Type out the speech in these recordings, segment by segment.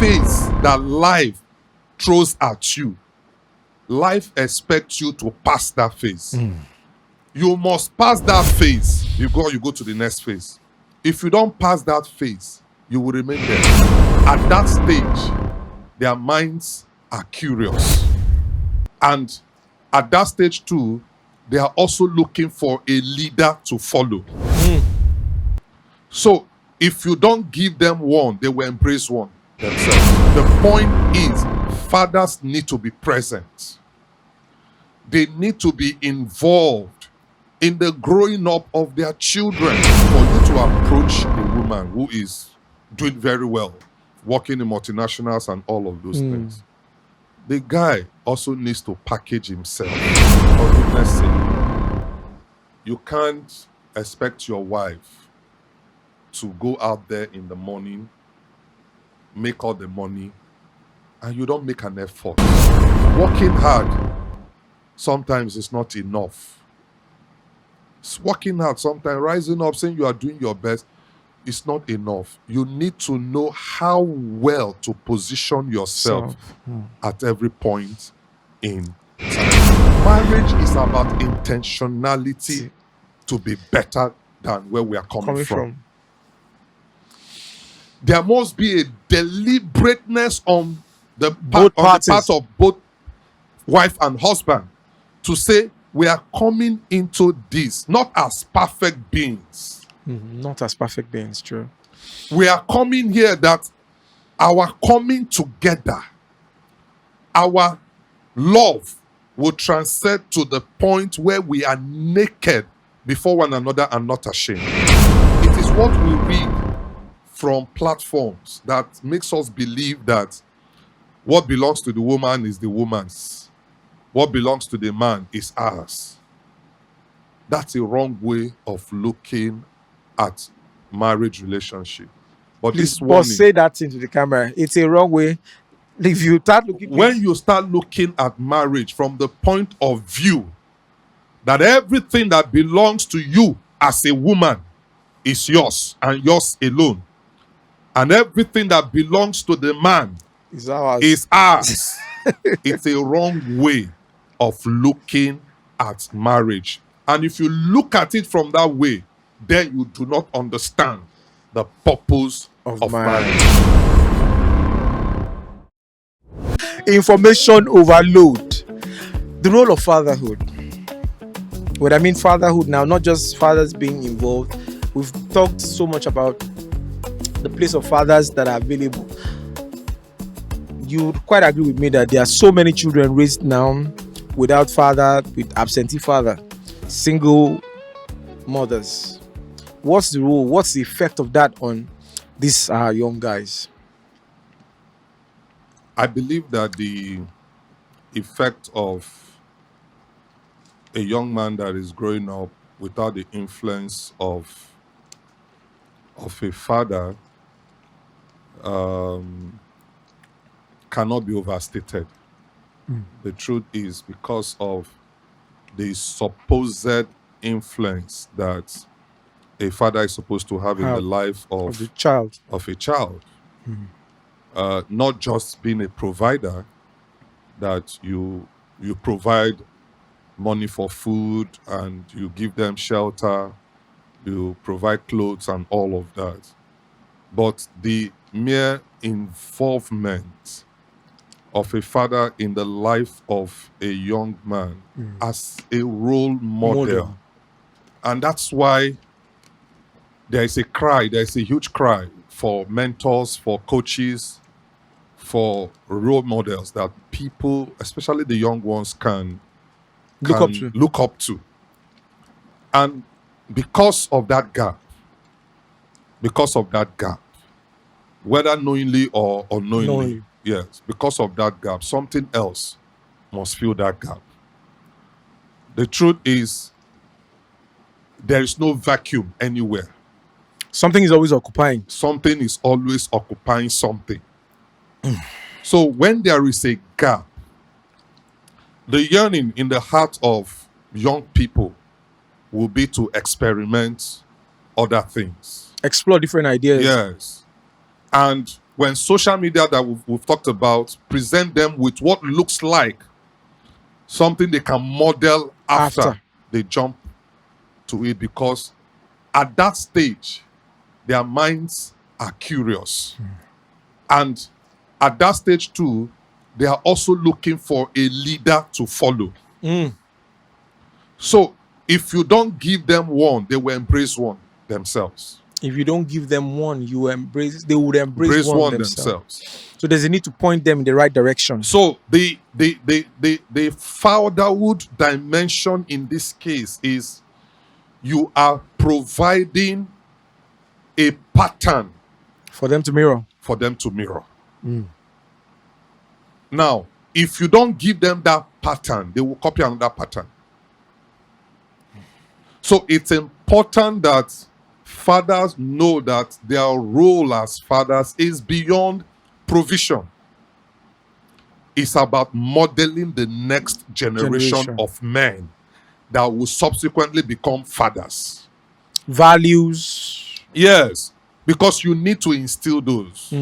phase that life throws at you, life expects you to pass that phase. You must pass that phase before you go to the next phase. If you don't pass that phase, you will remain there. At that stage, their minds are curious. And at that stage too, they are also looking for a leader to follow. So if you don't give them one, they will embrace one themselves. The point is, fathers need to be present. They need to be involved in the growing up of their children. For you to approach a woman who is doing very well, working in multinationals and all of those things, the guy also needs to package himself. For goodness sake, you can't expect your wife to go out there in the morning, make all the money, and you don't make an effort. Working hard sometimes is not enough. Working hard sometimes, rising up, saying you are doing your best, is not enough. You need to know how well to position yourself at every point in time. Marriage is about intentionality to be better than where we are coming from. There must be a deliberateness on the part of both wife and husband to say, we are coming into this not as perfect beings. Not as perfect beings, true. We are coming here that our coming together, our love will transcend to the point where we are naked before one another and not ashamed. It is what we read from platforms that makes us believe that what belongs to the woman is the woman's. What belongs to the man is ours. That's a wrong way of looking at marriage relationship. But Please, this warning, say that into the camera. It's a wrong way. If you start looking, when you start looking at marriage from the point of view that everything that belongs to you as a woman is yours and yours alone, and everything that belongs to the man is ours, it's a wrong way of looking at marriage. And if you look at it from that way, then you do not understand the purpose of marriage. Information overload. The role of fatherhood. What I mean fatherhood now, not just fathers being involved. We've talked so much about the place of fathers that are available. You quite agree with me that there are so many children raised now without father, with absentee father, single mothers. What's the role? What's the effect of that on these young guys? I believe that the effect of a young man that is growing up without the influence of a father cannot be overstated. The truth is, because of the supposed influence that a father is supposed to have in the life of the child. Not just being a provider, that you provide money for food and you give them shelter, you provide clothes and all of that, but the mere involvement of a father in the life of a young man as a role model. And that's why there is a huge cry for mentors, for coaches, for role models that people, especially the young ones, can look up to. And because of that gap, whether knowingly or unknowingly, yes, because of that gap, something else must fill that gap. The truth is, there is no vacuum anywhere. Something is always occupying. Something is always occupying something. So when there is a gap, the yearning in the heart of young people will be to experiment other things. Explore different ideas. Yes. And when social media that we've talked about present them with what looks like something they can model after, they jump to it, because at that stage their minds are curious. And at that stage too, they are also looking for a leader to follow. So if you don't give them one, they will embrace one themselves. If you don't give them one, they would embrace one themselves. So there's a need to point them in the right direction. So the fatherhood dimension in this case is you are providing a pattern for them to mirror. Now, if you don't give them that pattern, they will copy another pattern. So it's important that fathers know that their role as fathers is beyond provision. It's about modeling the next generation of men that will subsequently become fathers. Values. Yes, because you need to instill those.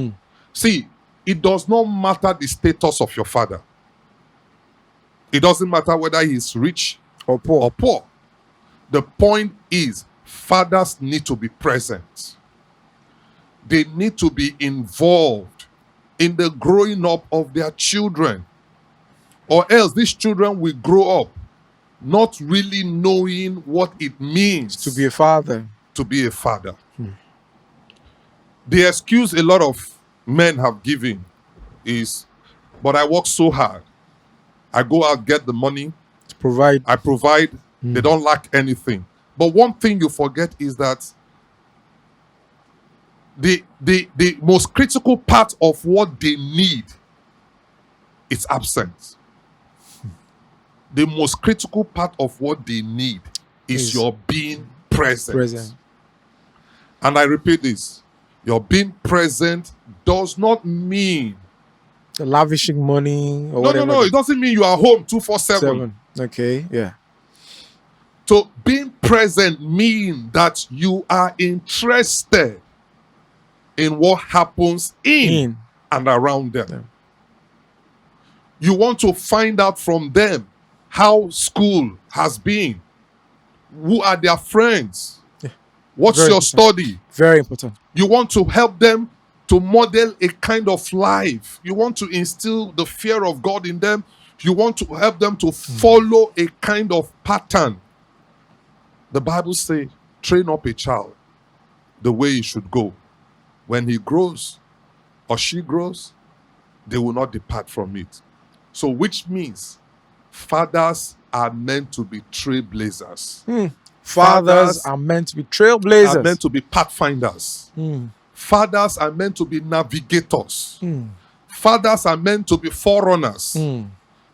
See, it does not matter the status of your father. It doesn't matter whether he's rich or poor. The point is, fathers need to be present. They need to be involved in the growing up of their children. Or else these children will grow up not really knowing what it means to be a father. The excuse a lot of men have given is, but I work so hard. I go out, get the money. I provide. They don't lack anything. But one thing you forget is that the most critical part of what they need is absent. The most critical part of what they need is your being present. And I repeat this. Your being present does not mean lavishing money or whatever. No. It doesn't mean you are home 247. Okay, yeah. So being present means that you are interested in what happens in and around them. Yeah. You want to find out from them how school has been. Who are their friends? Yeah. What's your study? Very important. You want to help them to model a kind of life. You want to instill the fear of God in them. You want to help them to follow a kind of pattern. The Bible says, train up a child the way he should go. When he grows or she grows, they will not depart from it. So which means fathers are meant to be trailblazers. Fathers are meant to be trailblazers. Are meant to be pathfinders. Fathers are meant to be navigators. Fathers are meant to be forerunners.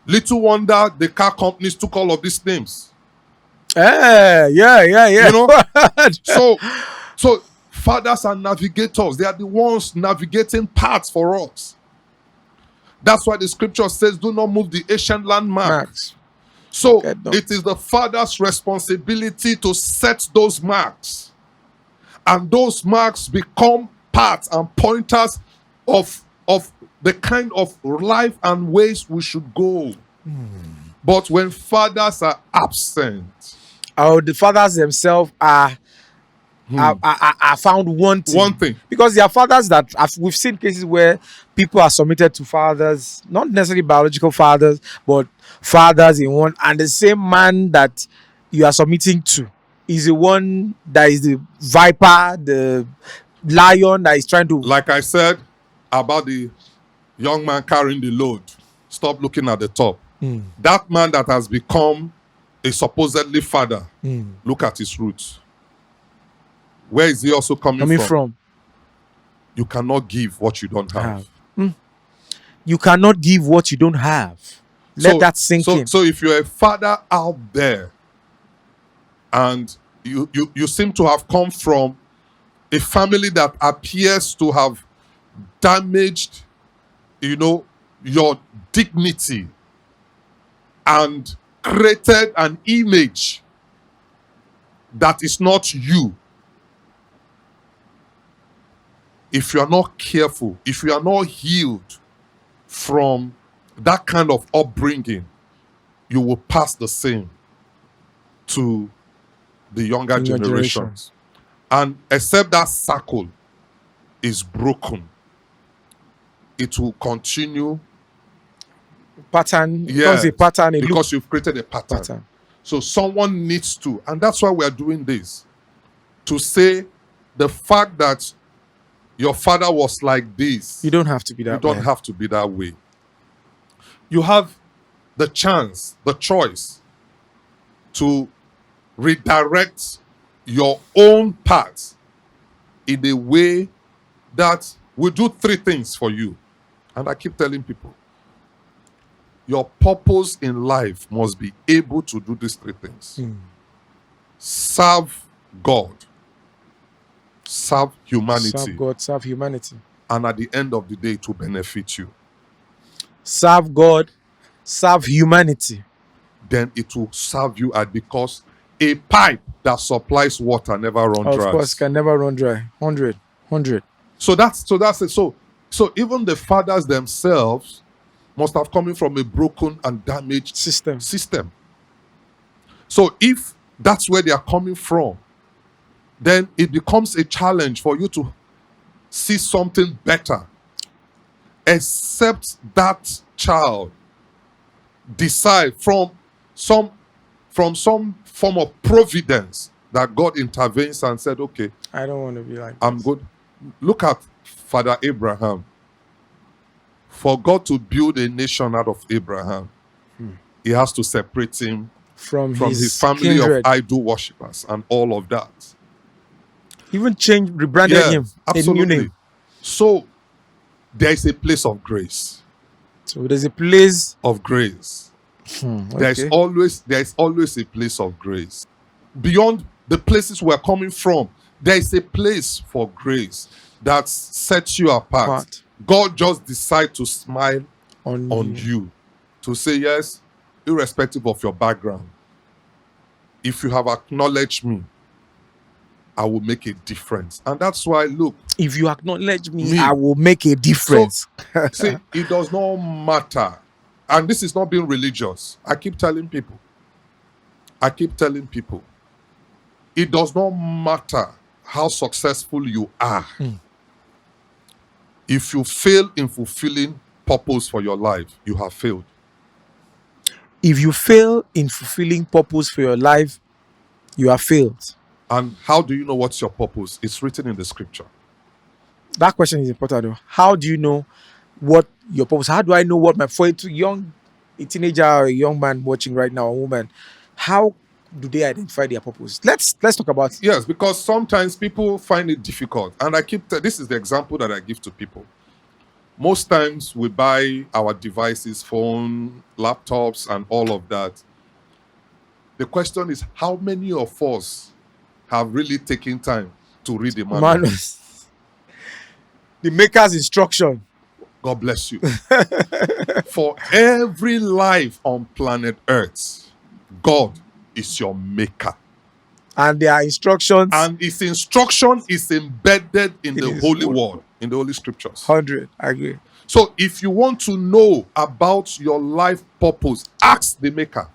Little wonder the car companies took all of these names. Yeah. You know? So fathers are navigators. They are the ones navigating paths for us. That's why the scripture says, do not move the ancient landmarks. So it is the father's responsibility to set those marks. And those marks become paths and pointers of the kind of life and ways we should go. But when fathers are absent, the fathers themselves are found wanting. Because there are fathers that we've seen cases where people are submitted to fathers, not necessarily biological fathers, but fathers in one, and the same man that you are submitting to is the one that is the viper, the lion that is trying to... Like I said about the young man carrying the load, stop looking at the top. That man that has become a supposedly father, look at his roots. Where is he also coming from? You cannot give what you don't have. You cannot give what you don't have. Let that sink in. So if you're a father out there and you seem to have come from a family that appears to have damaged, your dignity and created an image that is not you, if you are not careful, if you are not healed from that kind of upbringing, you will pass the same to the younger In your generations. And except that circle is broken, it will continue. Pattern becomes a pattern, a loop because you've created a pattern. pattern. So someone needs to, and that's why we are doing this, to say the fact that your father was like this, You don't have to be you that don't way. have to be that way. You have the chance, the choice to redirect your own path in a way that will do three things for you. And I keep telling people, your purpose in life must be able to do these three things. Serve God, serve humanity, Serve God, serve humanity. and at the end of the day, it will benefit you. Serve God, serve humanity. Then it will serve you because a pipe that supplies water never runs dry. Of course, can never run dry. 100. So that's it. So even the fathers themselves must have come in from a broken and damaged System. So if that's where they are coming from, then it becomes a challenge for you to see something better. Except that child decide from some form of providence that God intervenes and said, okay, I don't want to be like I'm this. good. Look at Father Abraham. For God to build a nation out of Abraham, he has to separate him From his his family kindred. of idol worshippers and all of that. Even rebranded him a new name. So there is a place of grace. So there's a place. Of grace. There is Okay. always a place of grace. Beyond the places we're coming from, there is a place for grace that sets you apart. God just decides to smile on you, to say yes, irrespective of your background. If you have acknowledged me, I will make a difference. And that's why, look, If you acknowledge me, I will make a difference. see, it does not matter. And this is not being religious. I keep telling people, it does not matter how successful you are. If you fail in fulfilling purpose for your life, you have failed. If you fail in fulfilling purpose for your life, you have failed. And how do you know what's your purpose? It's written in the scripture. That question is important though. How do you know what your purpose? How do I know what for a teenager or a young man watching right now, a woman, how do they identify their purpose? Let's talk about it. Yes, because sometimes people find it difficult. And this is the example that I give to people. Most times we buy our devices, phone, laptops, and all of that. The question is, how many of us have really taken time to read the manual? The maker's instruction. God bless you. For every life on planet Earth, God is your maker. And their instructions. And his instruction is embedded in the Holy Word, in the Holy Scriptures. 100, I agree. So if you want to know about your life purpose, ask the maker.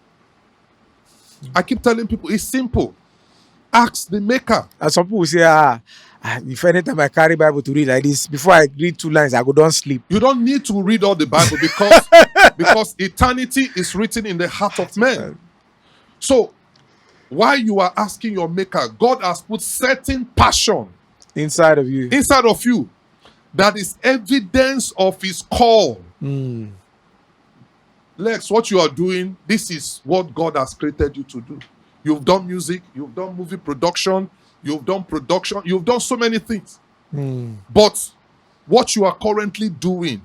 I keep telling people, it's simple. Ask the maker. And some people say, if anytime I carry Bible to read like this, before I read 2 lines, I go down sleep. You don't need to read all the Bible because eternity is written in the heart of men. So while you are asking your maker, God has put certain passion inside of you that is evidence of his call. Lex, what you are doing, this is what God has created you to do. You've done music, you've done movie production, you've done so many things. But what you are currently doing,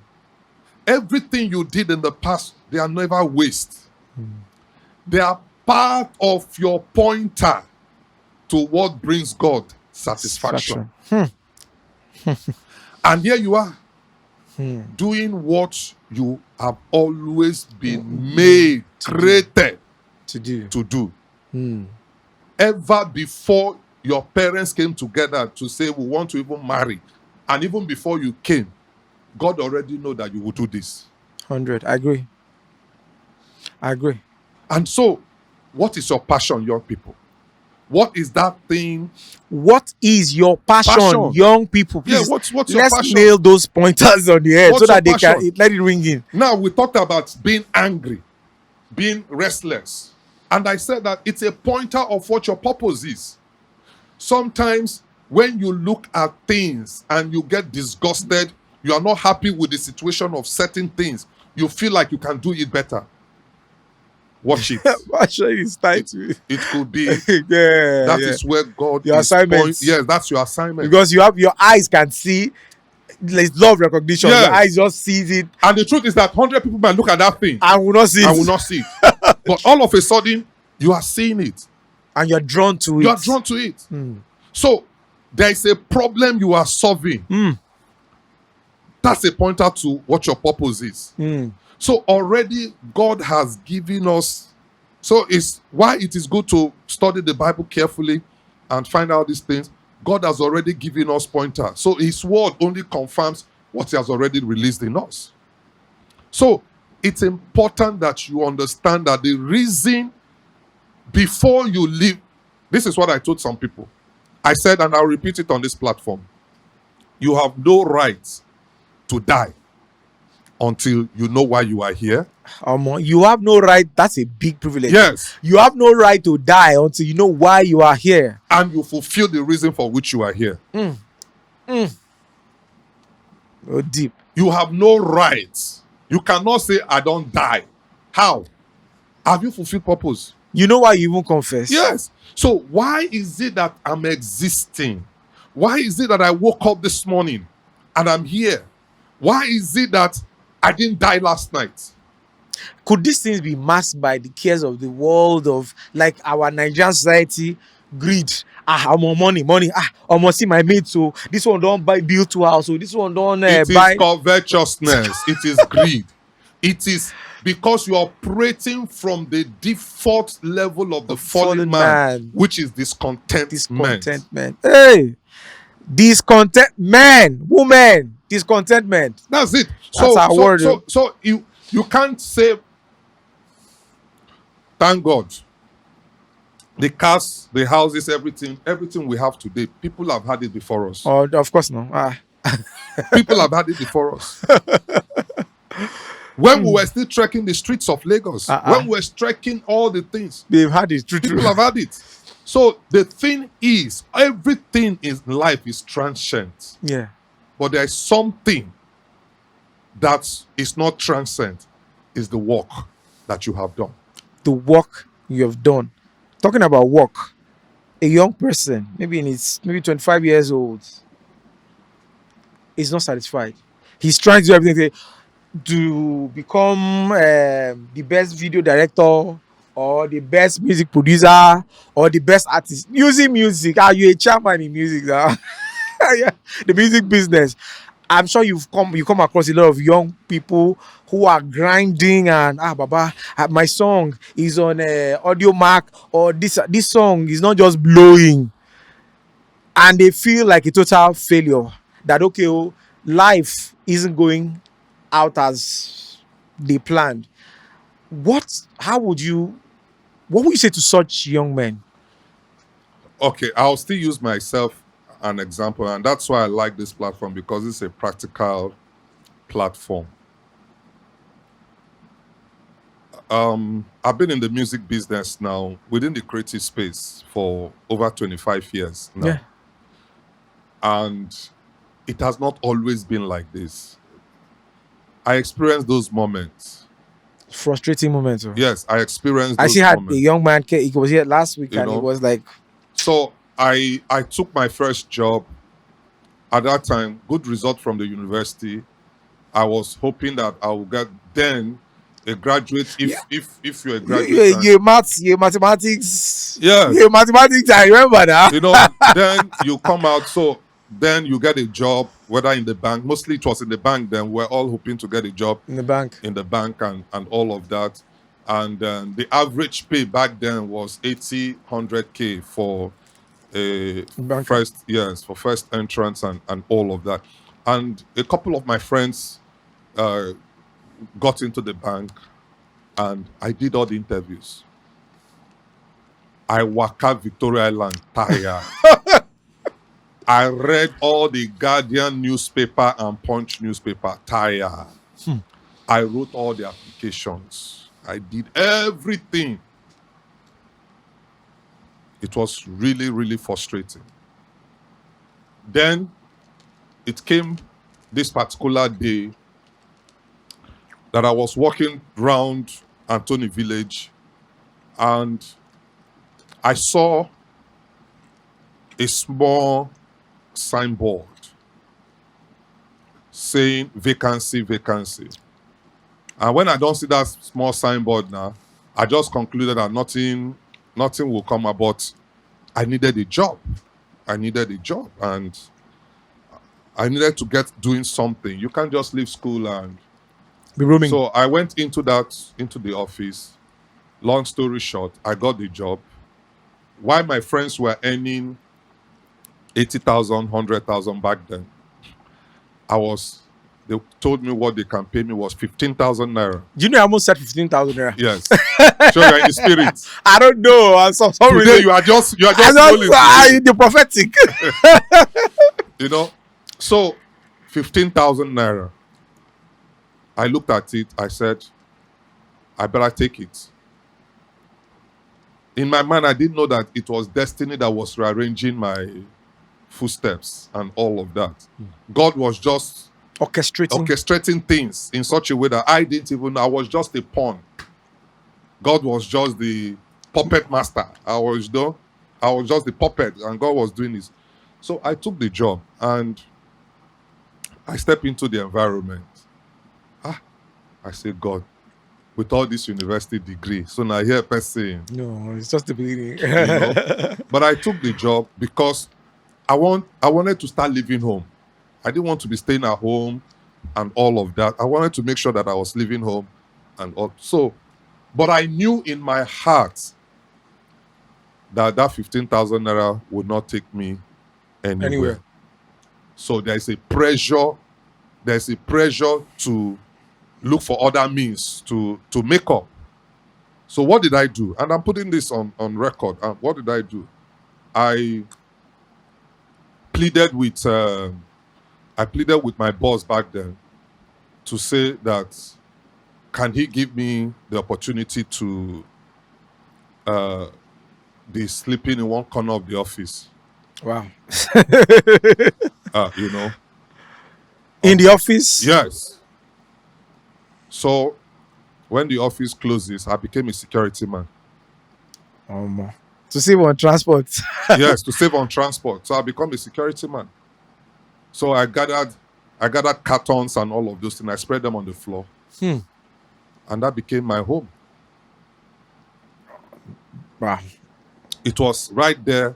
everything you did in the past, they are never waste. They are part of your pointer to what brings God satisfaction. And here you are, doing what you have always been made, created to do. Ever before your parents came together to say, we want to even marry, And even before you came, God already know that you will do this. 100. I agree. And so, what is your passion, young people? What is that thing? What is your passion, young people? Yeah, Please, what's your let's passion? nail those pointers on the head What's so that your they can passion? let it ring in. Now, we talked about being angry, being restless. And I said that it's a pointer of what your purpose is. Sometimes when you look at things and you get disgusted, you are not happy with the situation of certain things, you feel like you can do it better. Watch it. Passion is tied to it. It could be That is where God your is assignment. Yes, that's your assignment. Because you have your eyes can see. There's love recognition. Yes. Your eyes just sees it. And the truth is that 100 people might look at that thing and will not see it. But all of a sudden, you are seeing it. And you're drawn to it. You are drawn to it. So, there is a problem you are solving. That's a pointer to what your purpose is. So, already God has given us. So, it's why it is good to study the Bible carefully and find out these things. God has already given us pointers. So, His word only confirms what He has already released in us. So, it's important that you understand that the reason before you live, this is what I told some people. I said, and I'll repeat it on this platform, you have no right to die until you know why you are here. You have no right. That's a big privilege. Yes. You have no right to die until you know why you are here. And you fulfill the reason for which you are here. Oh, deep. You have no right. You cannot say, I don't die. How? Have you fulfilled purpose? You know why you even confess? Yes. So why is it that I'm existing? Why is it that I woke up this morning and I'm here? Why is it that I didn't die last night? Could these things be masked by the cares of the world, of like our Nigerian society? Greed. I'm on money. I must see my mate. So this one don't buy build to house. So this one don't buy. It is covetousness. It is greed. It is because you are operating from the default level of the fallen man, which is discontentment. Hey, discontentment, woman, discontentment. That's it. That's our word. So you can't say, thank God. The cars, the houses, everything we have today, people have had it before us. Oh, of course no. People have had it before us. When we were still trekking the streets of Lagos, when we were trekking all the things, they've had it. People have had it. So the thing is, everything in life is transient. Yeah. But there is something that is not transient, is the work that you have done. The work you have done. Talking about work, a young person, maybe 25 years old, is not satisfied. He's trying to do everything to become the best video director or the best music producer or the best artist. Using music, are you a chairman in music now? Yeah, the music business. I'm sure you come across a lot of young people who are grinding and Baba, my song is on Audio Mac, or this song is not just blowing, and they feel like a total failure. That life isn't going out as they planned. What would you say to such young men? Okay, I'll still use myself an example, and that's why I like this platform, because it's a practical platform. I've been in the music business now, within the creative space, for over 25 years now. Yeah. And it has not always been like this. I experienced those moments. Frustrating moments. Yes, I experienced those moments. I actually had a young man, he was here last week, and he was like... So I took my first job. At that time, good result from the university. I was hoping that I would get then a graduate. If you're a graduate, you're mathematics. Yeah, you're mathematics. I remember that. Then you come out. So then you get a job, whether in the bank. Mostly it was in the bank. Then we're all hoping to get a job in the bank, and all of that. And the average pay back then was 100K for first entrance and all of that. And a couple of my friends uh, got into the bank, and I did all the interviews. I waka Victoria Island tired. I read all the Guardian newspaper and Punch newspaper tired. I wrote all the applications. I did everything. It was really, really frustrating. Then it came this particular day that I was walking around Anthony Village, and I saw a small signboard saying vacancy, vacancy. And when I don't see that small signboard now, I just concluded that nothing will come about. I needed a job. I needed a job, and I needed to get doing something. You can't just leave school and Be roaming. so I went into the office. Long story short, I got the job. While my friends were earning 80,000, 100,000 back then, they told me what they can pay me was 15,000 naira. Do you know I almost said 15,000 naira? Yes. So you're in the spirit. I don't know. I'm so sorry. Today you are just I rolling don't, today, the prophetic. you know. So 15,000 naira. I looked at it, I said, I better take it. In my mind, I didn't know that it was destiny that was rearranging my footsteps and all of that. God was just orchestrating things in such a way that I didn't even know. I was just a pawn. God was just the puppet master. I was just the puppet, and God was doing this. So I took the job and I stepped into the environment. I said, God, with all this university degree, so now here person. No, it's just the beginning. But I took the job because I wanted to start living home. I didn't want to be staying at home and all of that. I wanted to make sure that I was living home and all. So, but I knew in my heart that 15,000 naira would not take me anywhere. So there's a pressure to look for other means to make up. So what did I do? And I'm putting this on record. What did I do? I pleaded with my boss back then to say that can he give me the opportunity to be sleeping in one corner of the office. Wow. In the office? Yes. So when the office closes, I became a security man. To save on transport. Yes, to save on transport. So I become a security man. So I gathered cartons and all of those things. I spread them on the floor. And that became my home. Wow. It was right there.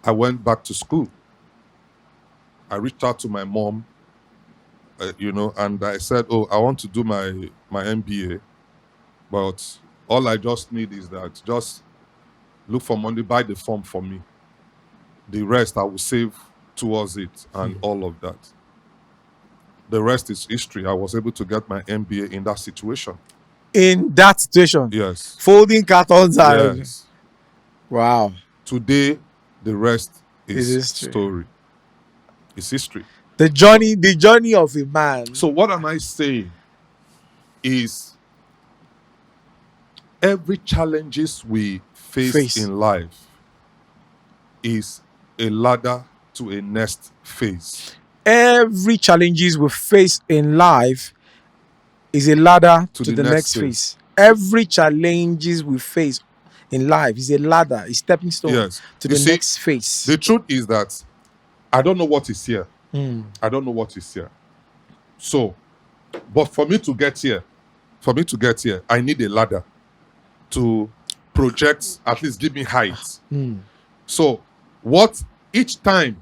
I went back to school. I reached out to my mom, and I said, I want to do my MBA. But all I just need is that just look for money, buy the form for me. The rest I will save towards it and all of that. The rest is history. I was able to get my MBA in that situation. In that situation? Yes. Folding cartons and... Yes. Wow. Today, the rest is story. It's history. The journey of a man. So what am I saying is every challenges we face in life is a ladder to a next phase. Every challenges we face in life is a ladder to the next phase. Every challenges we face in life is a ladder, a stepping stone to the next phase. The truth is that I don't know what is here. I don't know what is here. So, but for me to get here, I need a ladder to project, at least give me height. So, each time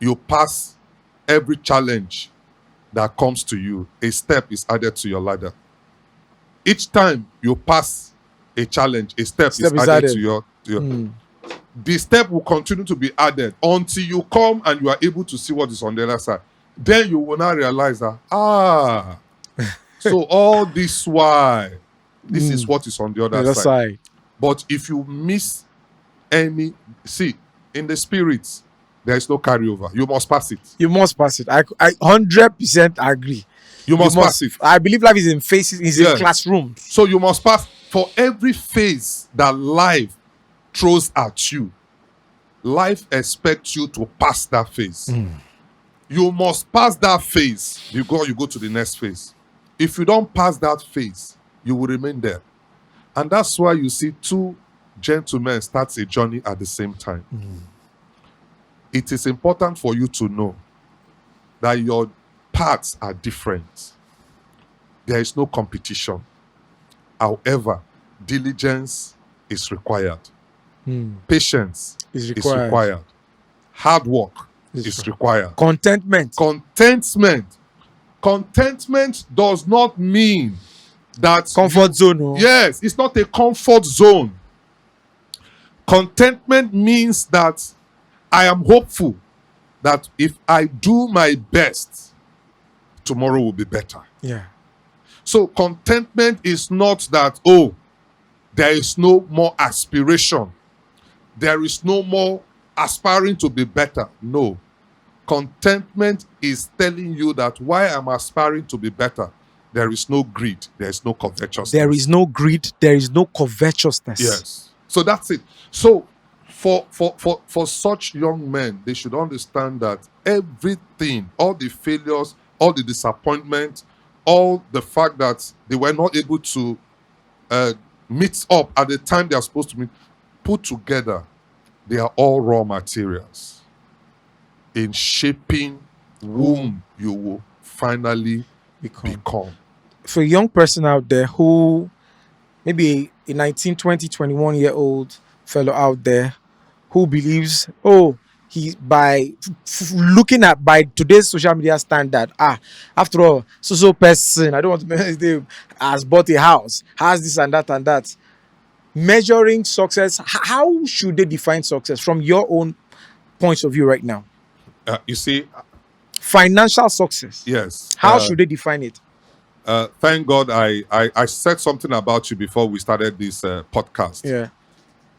you pass every challenge that comes to you, a step is added to your ladder. Each time you pass a challenge, a step is added to your the step will continue to be added until you come and you are able to see what is on the other side. Then you will now realize that, so all this why, this is what is on the The other other side. side. But if you miss any, see, in the spirits, there is no carryover. You must pass it. You must pass it. I 100% agree. You must pass it. I believe life is in phases, is Yes. in classrooms. So you must pass. For every phase that life throws at you, life expects you to pass that phase. You must pass that phase before you go to the next phase. If you don't pass that phase, you will remain there. And that's why you see two gentlemen start a journey at the same time. It is important for you to know that your paths are different. There is no competition. However, diligence is required. Patience Is is required. required. Hard work is required. Contentment. Contentment does not mean that Comfort zone. Oh. yes, it's not a comfort zone. Contentment means that I am hopeful that if I do my best, tomorrow will be better. Yeah. So contentment is not that, there is no more aspiration. There is no more aspiring to be better. No. Contentment is telling you that while I'm aspiring to be better, there is no greed. There is no covetousness. There is no greed. There is no covetousness. Yes. So that's it. So for such young men, they should understand that everything, all the failures, all the disappointment, all the fact that they were not able to meet up at the time they are supposed to meet, put together, they are all raw materials in shaping whom you will finally become. For a young person out there who, maybe a 19, 20, 21-year-old fellow out there who believes, he by looking at by today's social media standard, after all, so person, I don't want to mention his name, has bought a house, has this and that and that. Measuring success, how should they define success from your own point of view right now? You see, Financial success. yes. How should they define it? Thank God I said something about you before we started this podcast. Yeah.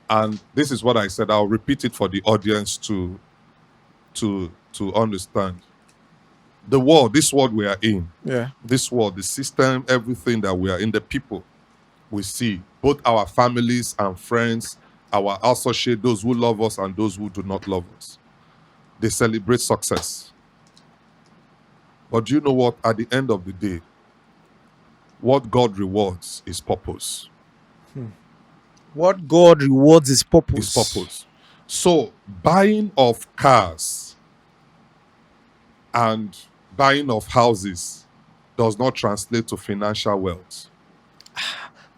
And this is what I said. I'll repeat it for the audience to understand. The world, this world we are in, Yeah. this world, the system, everything that we are in, the people we see, both our families and friends, our associates, those who love us and those who do not love us, they celebrate success. But do you know what? At the end of the day, what God rewards is purpose. What God rewards is purpose. Is purpose. So buying of cars and buying of houses does not translate to financial wealth.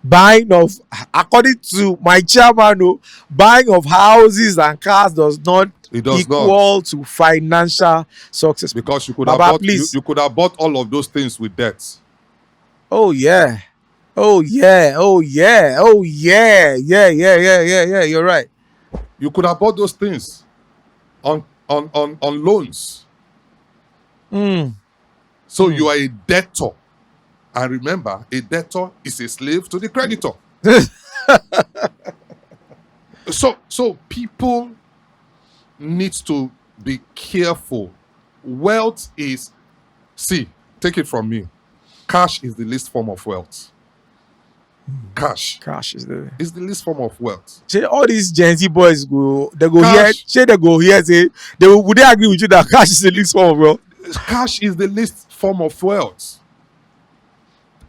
Buying of, according to my chairman, buying of houses and cars does not It does equal to financial success. Because you could Baba, have bought please. you could have bought all of those things with debt. Oh yeah. Oh yeah. Oh yeah. Oh yeah. Yeah. You're right. You could have bought those things on loans. So you are a debtor. And remember, a debtor is a slave to the creditor. So people need to be careful. Wealth is, take it from me. Cash is the least form of wealth. Cash Cash is the. is the least form of wealth. Say all these Gen Z boys they go Cash. here. Say they go here. Say would they agree with you that cash is the least form of wealth? Cash is the least form of wealth.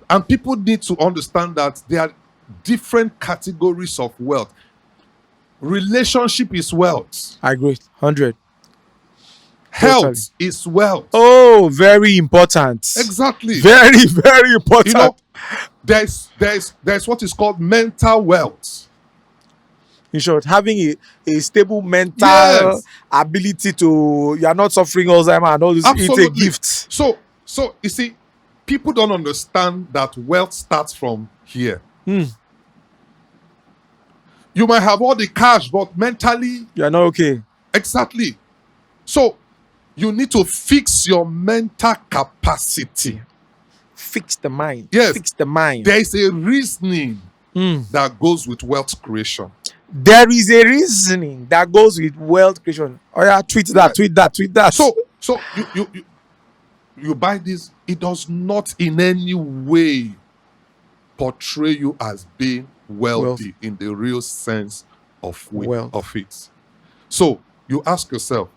And people need to understand that there are different categories of wealth. Relationship is wealth. I agree. 100. Health Totally. is wealth. Oh, very important. Exactly. Very, very important. You know, there's what is called mental wealth. In short, having a stable mental Yes. ability to, you are not suffering Alzheimer and all this. It's a Absolutely. gift. So you see, people don't understand that wealth starts from here. You might have all the cash, but mentally, You are not okay. exactly. So you need to fix your mental capacity. Fix the mind. Yes. Fix the mind. There is a reasoning Mm. that goes with wealth creation. There is a reasoning that goes with wealth creation. Oh yeah, tweet that, Yeah. tweet that, tweet that. So you buy this, it does not in any way portray you as being wealthy in the real sense of Wealth. of it. So you ask yourself,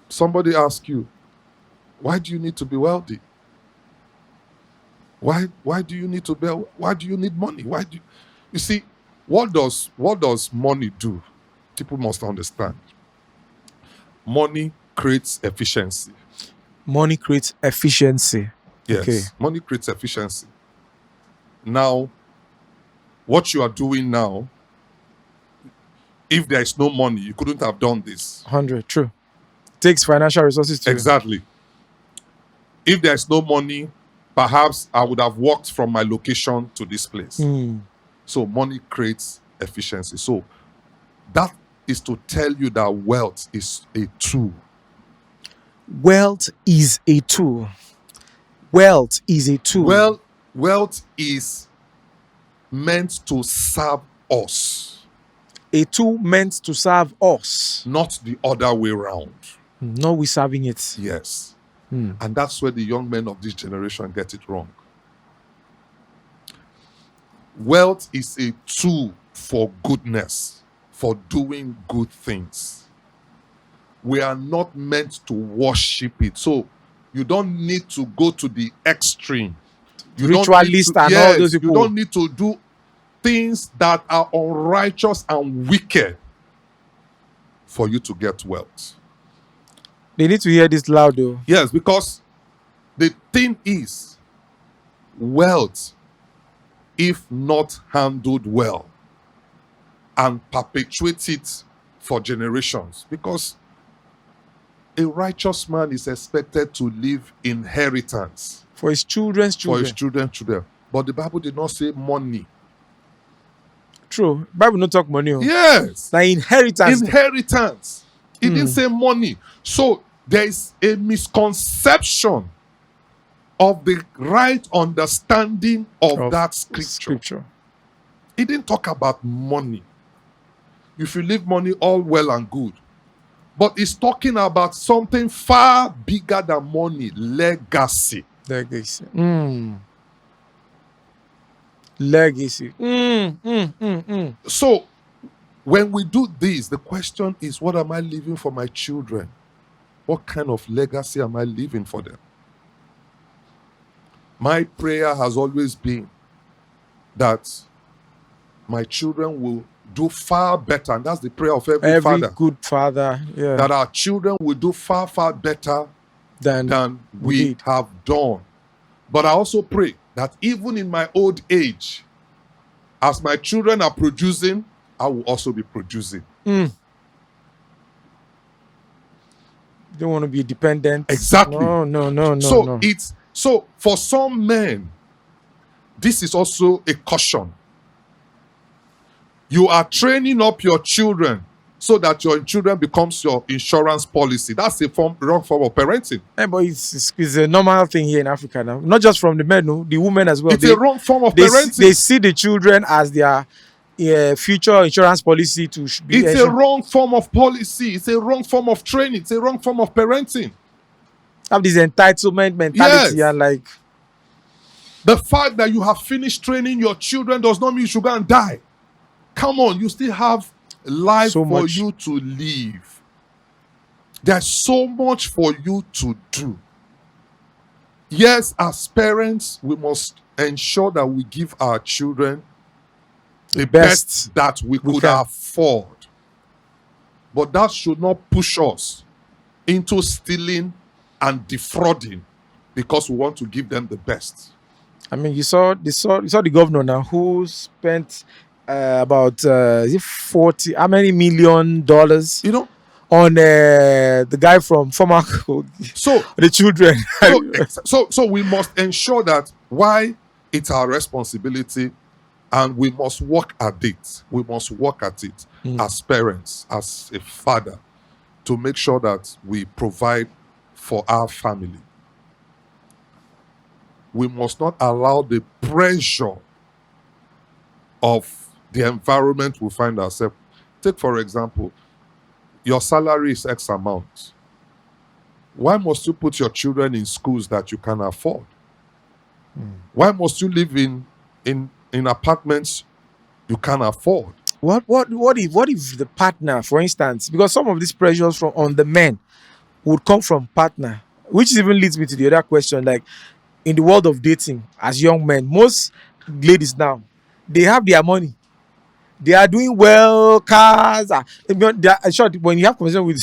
somebody asks you, why do you need to be wealthy? Why do you need to be, why do you need money? Why do you see, what does money do? People must understand. Money creates efficiency. Money creates efficiency. Yes. Okay. Money creates efficiency. Now, what you are doing now, if there is no money, you couldn't have done this. 100. True. Takes financial resources to. Exactly. If there is no money, perhaps I would have walked from my location to this place. Mm. So money creates efficiency. So that is to tell you that wealth is a tool. Wealth is a tool. Wealth is a tool. Well, wealth is meant to serve us, A tool meant to serve us. not the other way around. No, we serving it. Yes. Mm. And that's where the young men of this generation get it wrong. Wealth is a tool for goodness, for doing good things. We are not meant to worship it. So you don't need to go to the extreme. You don't need Ritualist to- and all those people. You don't need to do things that are unrighteous and wicked for you to get wealth. They need to hear this loud though. Yes, because the thing is, wealth, if not handled well and perpetuate it for generations, because a righteous man is expected to leave inheritance For his children's for children. his children. But the Bible did not say money. True. Bible no talk money. Oh. Yes. Like inheritance. Inheritance. It didn't say money. So there is a misconception of the right understanding of that scripture. It didn't talk about money. If you leave money, all well and good. But it's talking about something far bigger than money, legacy. Legacy. Legacy. So when we do this, the question is, what am I leaving for my children? What kind of legacy am I leaving for them? My prayer has always been that my children will do far better. And that's the prayer of every father. Good father. Yeah. That our children will do far, far better than we have done. But I also pray that even in my old age, as my children are producing, I will also be producing. Don't want to be dependent. Exactly. No. So for some men, this is also a caution. You are training up your children so that your children becomes your insurance policy. That's a wrong form of parenting. But it's a normal thing here in Africa now. Not just from the men, no, the women as well. It's a wrong form of they parenting. They see the children as their future insurance policy to be. It's a wrong form of policy. It's a wrong form of training. It's a wrong form of parenting. Have this entitlement mentality. Yes. And like, the fact that you have finished training your children does not mean you should go and die. Come on, you still have life So for much. you to live. There's so much for you to do. Yes, as parents, we must ensure that we give our children the best that we could can. afford. But that should not push us into stealing and defrauding because we want to give them the best. I mean, you saw the governor now who spent about is it 40? How many $1 million? You know, on the guy from former so the children. so we must ensure that while it's our responsibility And we must work at it. We must work at it as parents, as a father, to make sure that we provide for our family. We must not allow the pressure of the environment we find ourselves. Take, for example, your salary is X amount. Why must you put your children in schools that you can afford? Why must you live in apartments you can afford? What if the partner, for instance, because some of these pressures from on the men would come from partner, which even leads me to the other question. Like in the world of dating, as young men, most ladies now, they have their money, they are doing well, cars. They are, in short, when you have conversation with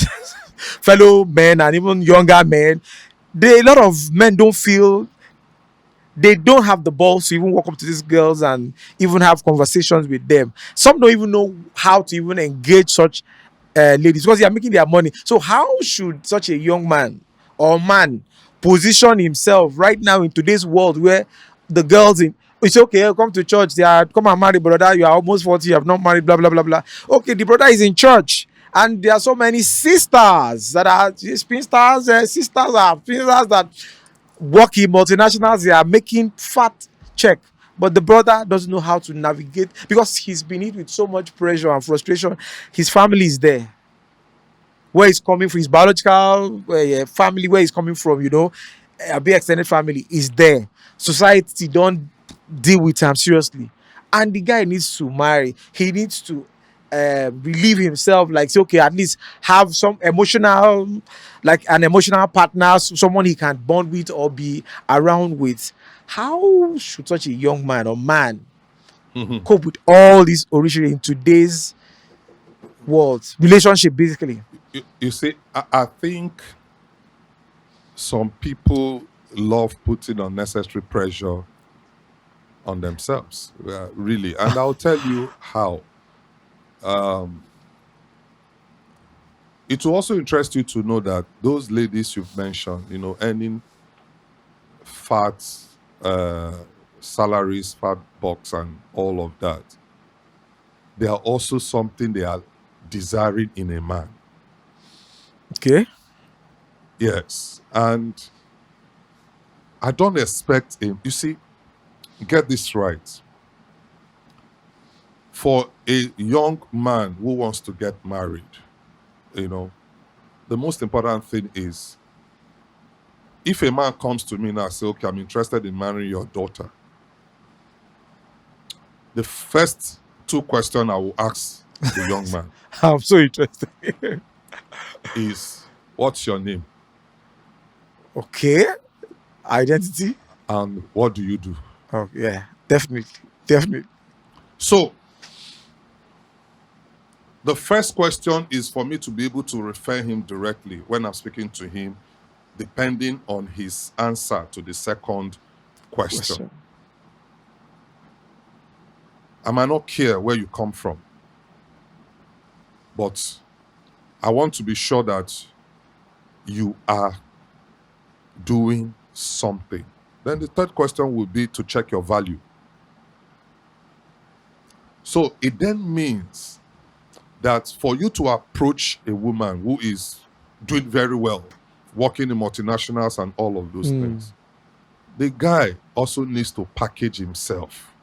fellow men and even younger men, a lot of men don't feel they don't have the balls to even walk up to these girls and even have conversations with them. Some don't even know how to even engage such ladies because they are making their money. So how should such a young man or man position himself right now in today's world where the girls in it's okay, come to church, they are come and marry brother, you are almost 40, you have not married, blah blah blah blah. Okay, the brother is in church and there are so many sisters that are spinsters, sisters that working multinationals, they are making fat check, but the brother doesn't know how to navigate because he's been hit with so much pressure and frustration. His family is there, where he's coming from, his biological family, where he's coming from, a big extended family is there. Society don't deal with him seriously, and the guy needs to marry. He needs to relieve himself, like say, okay, at least have some emotional, like an emotional partner, someone he can bond with or be around with. How should such a young man or man cope with all these originally in today's world relationship, basically? You see, I think some people love putting unnecessary pressure on themselves, really. And I'll tell you how. It will also interest you to know that those ladies you've mentioned, earning fat salaries, fat bucks, and all of that, they are also something they are desiring in a man. Okay. Yes. And I don't expect him. You see, get this right. For a young man who wants to get married, the most important thing is if a man comes to me now and say, okay, I'm interested in marrying your daughter, the first two questions I will ask the young man I'm so interested. is, what's your name? Okay. Identity. And what do you do? Oh yeah, definitely. So the first question is for me to be able to refer him directly when I'm speaking to him, depending on his answer to the second question. I might not care where you come from, but I want to be sure that you are doing something. Then the third question would be to check your value. So it then means that for you to approach a woman who is doing very well, working in multinationals and all of those things, the guy also needs to package himself.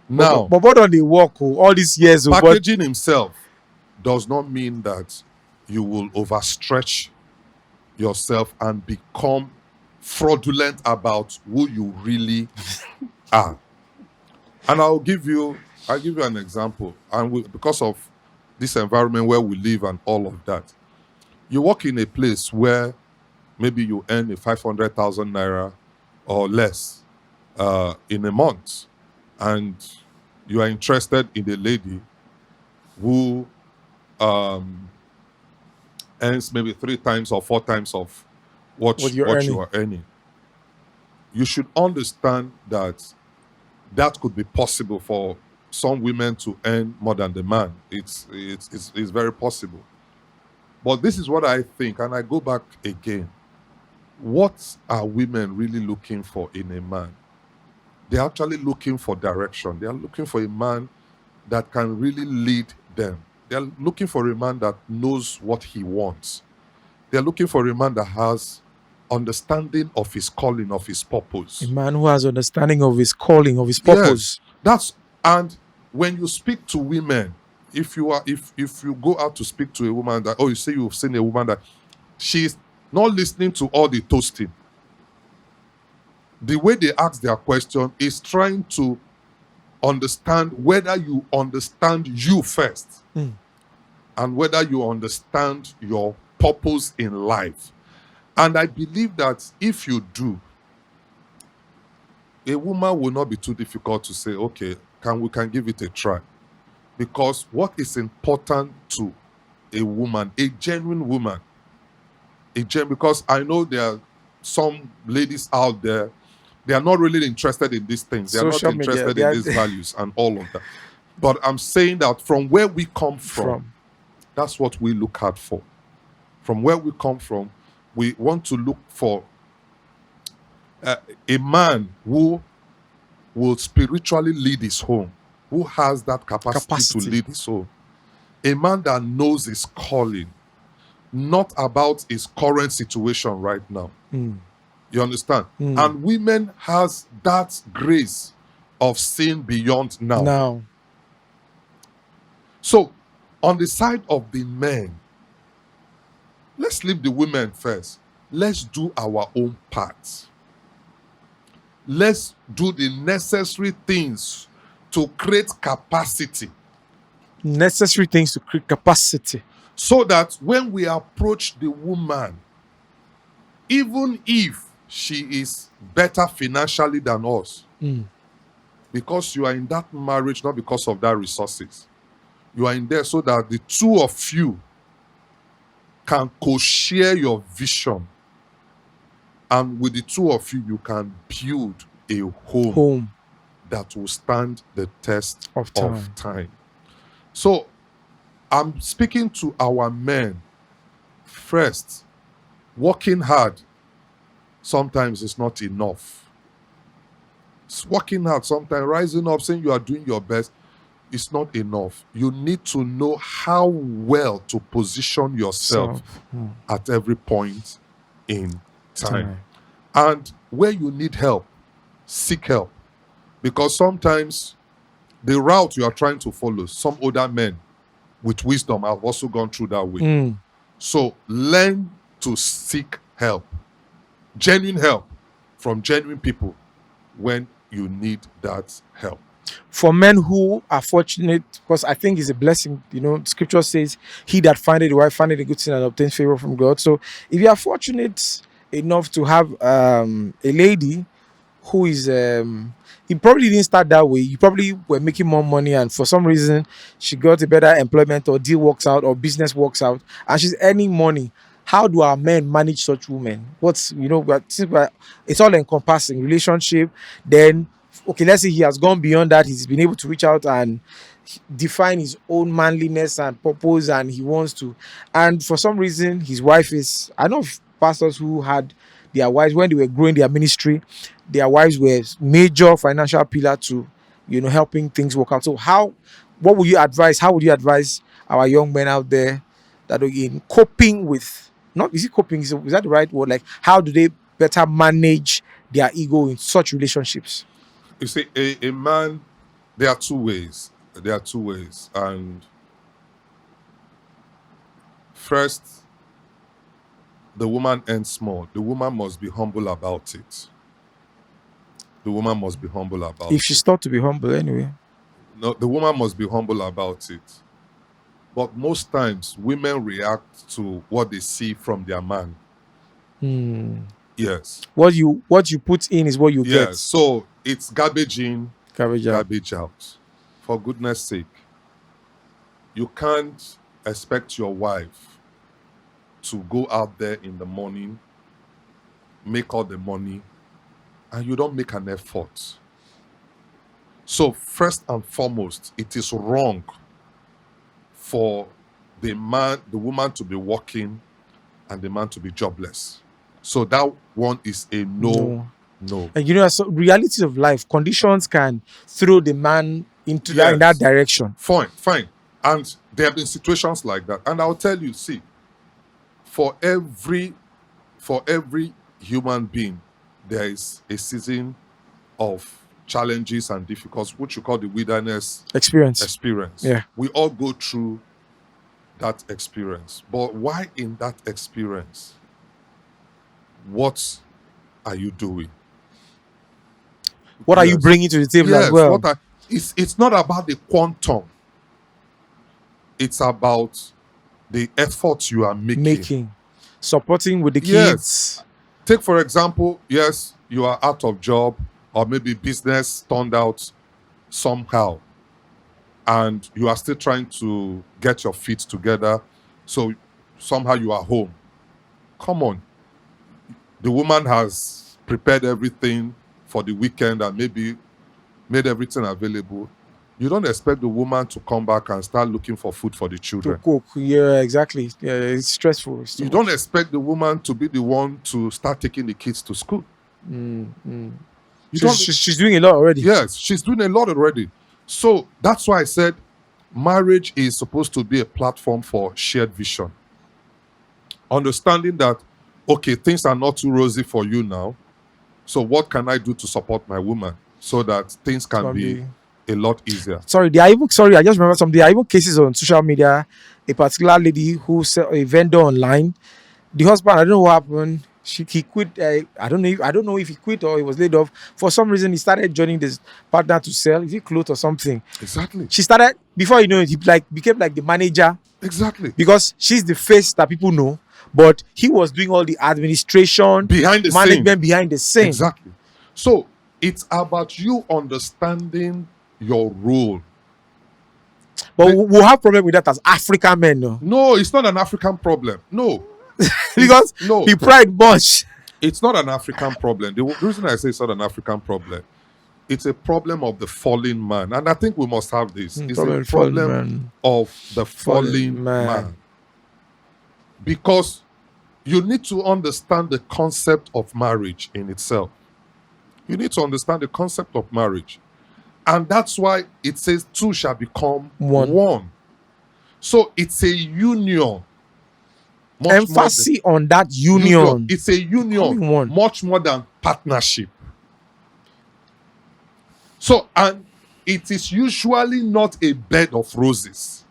Now, but what on the work all these years? Packaging himself does not mean that you will overstretch yourself and become fraudulent about who you really are. And I'll give you an example. And because of this environment where we live and all of that, you work in a place where maybe you earn a 500,000 naira or less in a month, and you are interested in a lady who earns maybe 3 times or 4 times of what you are earning. You should understand that could be possible for some women to earn more than the man. It's very possible. But this is what I think, and I go back again. What are women really looking for in a man? they're actually looking for direction. They are looking for a man that can really lead them. They're looking for a man that knows what he wants. They're looking for a man that has understanding of his calling, of his A purpose. man who has understanding of his calling, of his Yes, purpose. that's and when you speak to women, if you go out to speak to a woman that, oh, you say you've seen a woman that she's not listening to all the toasting. The way they ask their question is trying to understand whether you understand you first Mm. and whether you understand your purpose in life. And I believe that if you do, a woman will not be too difficult to say, okay, we can give it a try. Because what is important to a woman, a genuine woman, because I know there are some ladies out there, they are not really interested in these things. They are not Social media, interested they in are these values and all of that. But I'm saying that from where we come from that's what we look out for. From where we come from, we want to look for a man who will spiritually lead his home, who has that capacity to capacity. lead his home. A man that knows his calling, not about his current situation right now. Mm. You understand? Mm. And women has that grace of seeing beyond now. Now, So, on the side of the men, let's leave the women first. Let's do our own part. Let's do the necessary things to create capacity necessary things to create capacity. so that when we approach the woman, even if she is better financially than us, Mm. because you are in that marriage not because of that resources, you are in there so that the two of you can co-share your vision, and with the two of you you can build a home that will stand the test Of of time. So I'm speaking to our men first. Working hard sometimes is not enough. Working hard sometimes, rising up saying you are doing your best, is not enough. You need to know how well to position yourself at every point in time. And where you need help, seek help. Because sometimes the route you are trying to follow, some older men with wisdom have also gone through that way. Mm. So learn to seek help, genuine help from genuine people when you need that help. For men who are fortunate, because I think it's a blessing, scripture says, he that findeth a wife findeth a good thing and obtains favor from God. So if you are fortunate enough to have a lady who is you probably didn't start that way, you probably were making more money, and for some reason she got a better employment, or deal works out, or business works out, and she's earning money. How do our men manage such women? It's all encompassing relationship. Then, okay, let's say he has gone beyond that, he's been able to reach out and define his own manliness and purpose, and he wants to, and for some reason his wife is, I know of pastors who had their wives, when they were growing their ministry, their wives were major financial pillar to helping things work out. So what would you advise, how would you advise our young men out there that are in coping with, not, is it coping, is that the right word, like how do they better manage their ego in such relationships? You see, a man, there are two ways. There are two ways. And first, the woman ends small. The woman must be humble about it. The woman must be humble about If she's it. thought to be humble anyway. No, the woman must be humble about it. But most times, women react to what they see from their man. Yes. What you put in is what you Yeah. get. So it's garbage in, Garbage out. garbage out. For goodness sake, you can't expect your wife to go out there in the morning, make all the money, and you don't make an effort. So first and foremost, it is wrong for the woman to be working and the man to be jobless. So that one is a no No. And so realities of life, conditions can throw the man into that in that Yes. direction. Fine. And there have been situations like that. And I'll tell you, see, for every human being, there is a season of challenges and difficulties, which you call the wilderness Experience. Yeah. We all go through that experience. But why in that experience? What are you doing? What are you Yes. bringing to the table as Yes, well? it's not about the quantum. It's about the effort you are making. Supporting with the Yes. kids. Take, for example, yes, you are out of job, or maybe business turned out somehow, and you are still trying to get your feet together. So somehow you are home. Come on. The woman has prepared everything for the weekend and maybe made everything available. You don't expect the woman to come back and start looking for food for the To children. cook. Yeah, exactly. Yeah, it's stressful. It's too You much. don't expect the woman to be the one to start taking the kids to school. You don't. She's doing a lot already. Yes, she's doing a lot already. So that's why I said marriage is supposed to be a platform for shared vision. Understanding that, okay, things are not too rosy for you now. So what can I do to support my woman so that things can be a lot easier? Sorry, I just remember something. There are even cases on social media. A particular lady who sell a vendor online. The husband, I don't know what happened. He quit. I don't know if he quit or he was laid off. For some reason, he started joining this partner to sell. Is it clothes or something? Exactly. She started, before you know it, he became like the manager, Exactly. because she's the face that people know. But he was doing all the administration, Behind the management scene. behind the scene. Exactly. So it's about you understanding your role. But we'll have problem with that as African men, no? No, it's not an African problem. No. Because No. he pride much. It's not an African problem. The reason I say it's not an African problem, it's a problem of the fallen man. And I think we must have this. It's a problem of the fallen man. Because you need to understand the concept of marriage in itself. You need to understand the concept of marriage. And that's why it says two shall become one. So it's a union. Emphasis on that union. It's a union, much more than partnership. So, and it is usually not a bed of roses.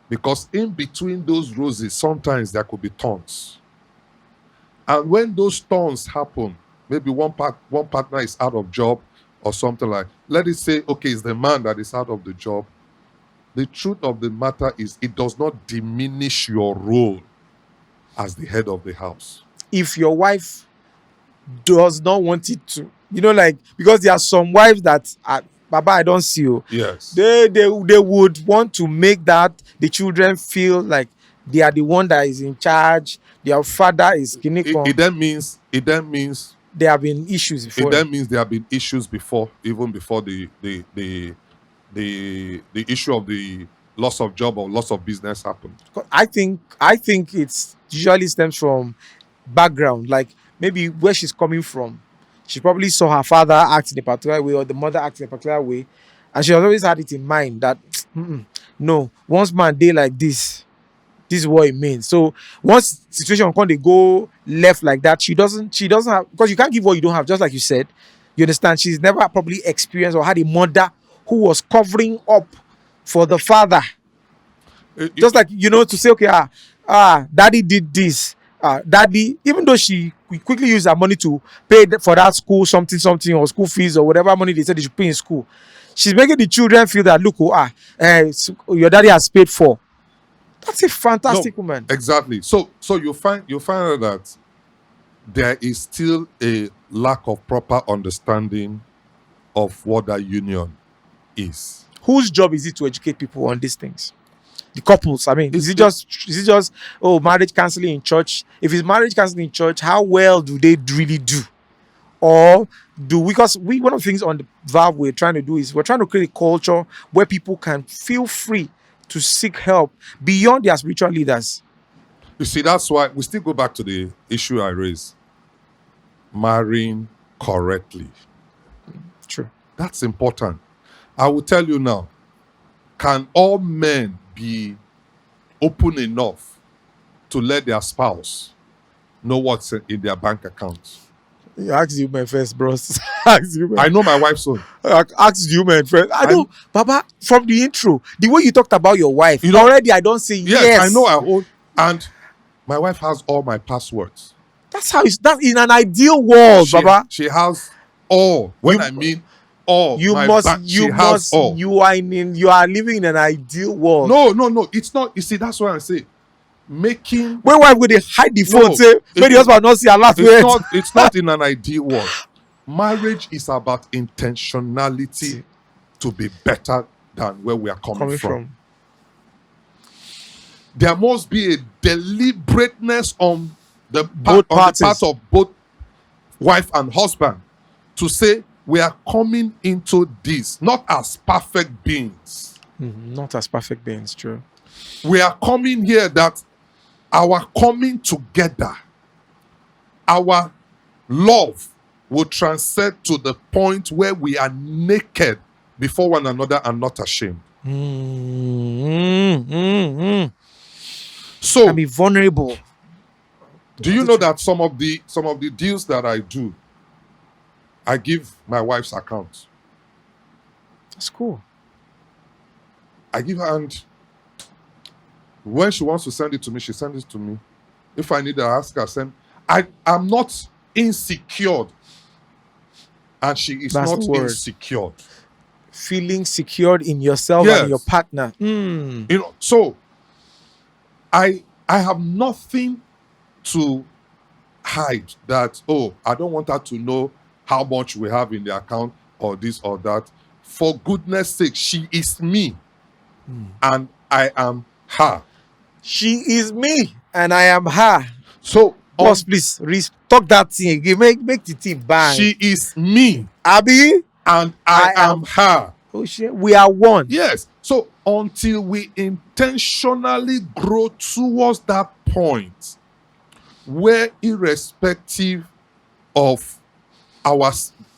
Because in between those roses, sometimes there could be thorns. And when those thorns happen, maybe one partner is out of job or something like, let it say, okay, it's the man that is out of the job. The truth of the matter is it does not diminish your role as the head of the house. If your wife does not want it to, because there are some wives that are, Baba, I don't see you. Yes. They would want to make that the children feel like they are the one that is in charge. Their father is Kiniko. It then means there have been issues before. It then means there have been issues before, even before the issue of the loss of job or loss of business happened. I think it's usually stems from background, like maybe where she's coming from. She probably saw her father act in a particular way or the mother act in a particular way, and she has always had it in mind that no, once man day like this is what it means. So once situation can they go left like that, she doesn't have, because you can't give what you don't have, just like you said. You understand? She's never probably experienced or had a mother who was covering up for the father. Just like, to say, okay, daddy did this. Daddy, even though she quickly used her money to pay for that school, something, or school fees or whatever money they said they should pay in school, she's making the children feel that, look, your daddy has paid for. That's a fantastic woman. Exactly. So you find out that there is still a lack of proper understanding of what that union is. Whose job is it to educate people on these things? The couples. I mean, is it just marriage counseling in church? If it's marriage counseling in church, how well do they really do? Or because one of the things on the Valve we're trying to do is we're trying to create a culture where people can feel free to seek help beyond their spiritual leaders. You see, that's why we still go back to the issue I raised. marrying correctly. True. That's important. I will tell you now, can all men be open enough to let their spouse know what's in their bank account? Ask you man first, bros. Ask you man. I know my wife's own. Ask you man first. I know, Baba, from the intro, the way you talked about your wife, You know- already I don't say yes. Yes, I know I own. And my wife has all my passwords. That's how it's that's in an ideal world, Baba. She has all. When You- I mean all, You my must, bank, you she has must, all. you are living in an ideal world. No, it's not. You see, that's what I say. Making When wife go they hide the phone, No, say, may the it- husband not see a last word. it's not in an ideal world. Marriage is about intentionality to be better than where we are coming from. There must be a deliberateness on the Both part parties. of both wife and husband to say we are coming into this not as perfect beings. Not as perfect beings, true. We are coming here that our coming together, our love will transcend to the point where we are naked before one another and not ashamed. So, Can be vulnerable. do you know that some of the deals that I do, I give my wife's account. That's cool. I give her, and when she wants to send it to me, she sends it to me. If I need to ask her, send. I'm not insecure, and she is That's not the word. insecure. Feeling secured in yourself Yes. and your partner. You know, so I have nothing to hide that, oh, I don't want her to know how much we have in the account or this or that. For goodness sake, she is me and I am her. She is me and I am her. So Boss, please talk that thing again. Make the thing bang. she is me Abi, and I am her. oh shit, we are one. Yes. So until we intentionally grow towards that point where irrespective of our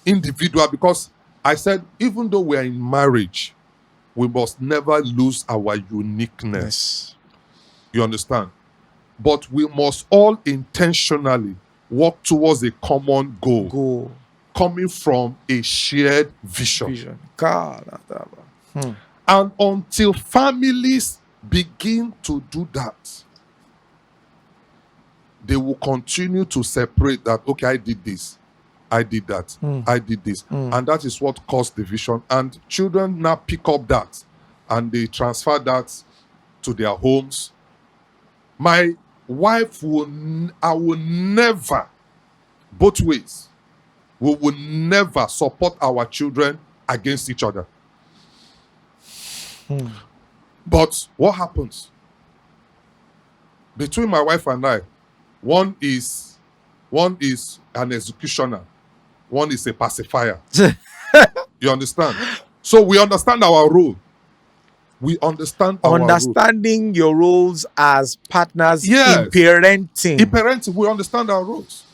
individual, because I said, even though we are in marriage, we must never lose our uniqueness. You understand? But we must all intentionally work towards a common goal, Go. coming from a shared vision. Vision. God. And until families begin to do that, they will continue to separate that, okay, I did this, I did that, I did this. And that is what caused division. And children now pick up that and they transfer that to their homes. My wife I will never, both ways, we will never support our children against each other. But what happens? Between my wife and I, one is an executioner, one is a pacifier. You understand? So we understand our role. We understand our Understanding your roles as partners Yes. in parenting. In parenting, we understand our roles.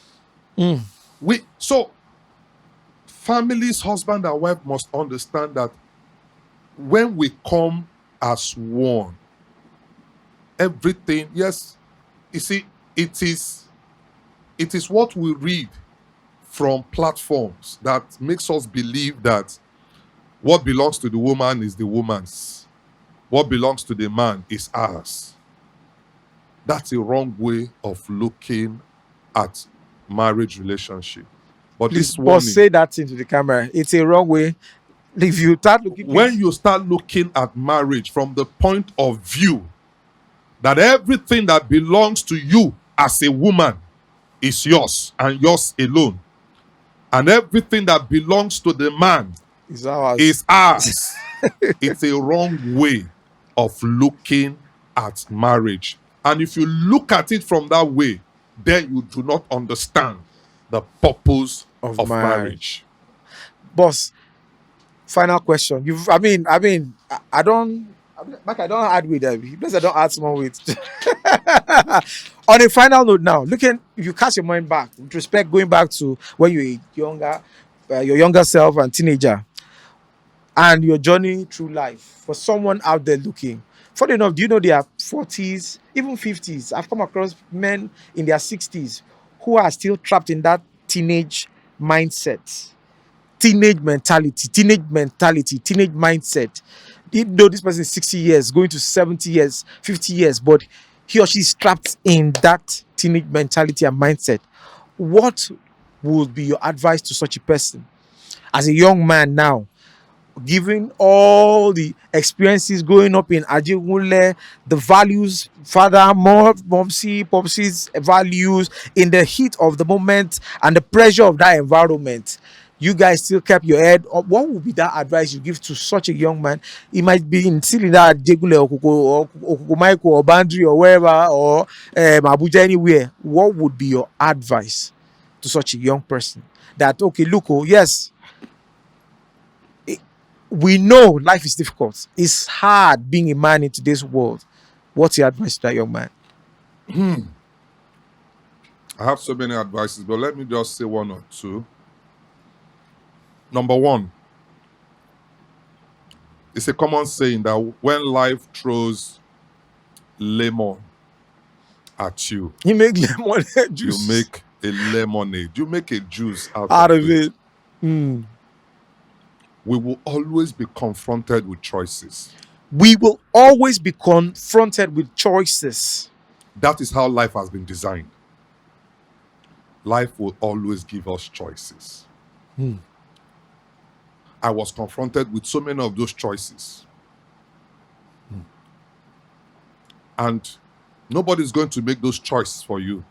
So families, husband and wife must understand that when we come as one, everything, yes, you see, it is what we read from platforms that makes us believe that what belongs to the woman is the woman's. What belongs to the man is ours. That's a wrong way of looking at marriage relationship. But Please, this boss, warning, say that into the camera. It's a wrong way. If you start looking, when you start looking at marriage from the point of view that everything that belongs to you as a woman is yours and yours alone, and everything that belongs to the man is ours. is ours, it's a wrong way of looking at marriage. And if you look at it from that way, then you do not understand the purpose of marriage. Boss, final question. I don't Mike, I don't add weight. Because I don't add small weight. On a final note, now, if you cast your mind back, with respect, going back to when you were younger, your younger self and teenager, and your journey through life, for someone out there looking. Funny enough, do you know they are 40s, even 50s? I've come across men in their 60s who are still trapped in that teenage mindset, teenage mindset. Even though this person is 60 years, going to 70 years, 50 years, but he or she is trapped in that teenage mentality and mindset. What would be your advice to such a person as a young man now, given all the experiences growing up in Ajegunle, the values, father, mom, momsy, popsy's values in the heat of the moment and the pressure of that environment? You guys still kept your head up. What would be that advice you give to such a young man? He might be still in that Ajegunle or Okumaiko or Bandri or wherever, or Abuja, anywhere. What would be your advice to such a young person? That, okay, look, oh, yes, we know life is difficult. It's hard being a man in today's world. What's your advice to that young man? I have so many advices, but let me just say one or two. Number one, it's a common saying that when life throws lemon at you, You make lemonade juice. you make a lemonade. You make a juice out of it. Mm. We will always be confronted with choices. We will always be confronted with choices. That is how life has been designed. Life will always give us choices. I was confronted with so many of those choices. And nobody's going to make those choices for you.